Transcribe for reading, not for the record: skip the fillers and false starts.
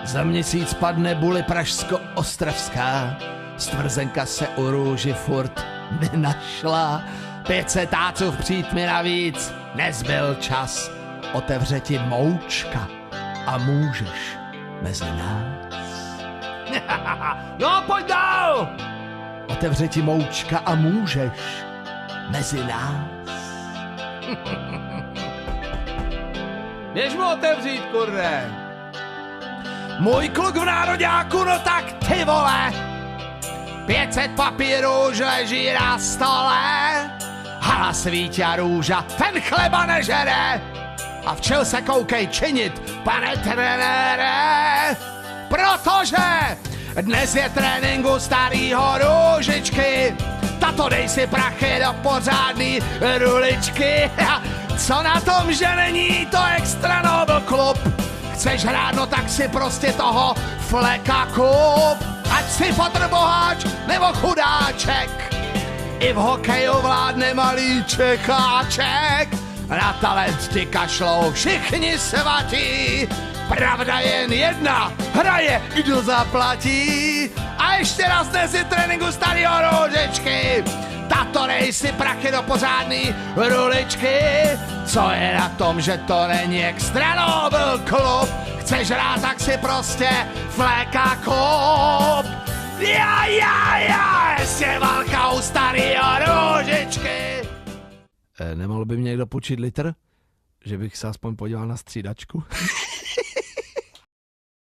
Za měsíc padne Buli pražsko-ostravská, stvrzenka se u růži furt nenašla. 500 táců vpřít mi navíc, nezbyl čas. Otevře ti moučka a můžeš mezi nás. No, pojď dál! Otevře ti moučka a můžeš mezi nás. Běž mu otevřít, kurde. Můj kluk v nároďáku, no tak ty vole. 500 papírů už leží na stole. Hala svítí a růža, ten chleba nežere. A v čel se koukej činit, pane trenére. Protože dnes je tréninku starýho Růžičky. Tato dej si prachy do pořádný ruličky. Co na tom, že není to extra nobl klub? Chceš hrát, no tak si prostě toho fleka kup. Ať si potrboháč nebo chudáček, i v hokeju vládne malý čekáček. Na talent ty kašlou všichni svatí, pravda jen jedna, hraje kdo zaplatí. A ještě raz dnes je tréninku starýho Růžičky. Tato dej si prachy do pořádný ruličky. Co je na tom, že to není extra nobl klub? Chceš hrát, tak si prostě fleka kup. Já, ještě válka u starýho Růžičky. Nemohl by mě někdo počít litr? Že bych se aspoň podíval na střídačku?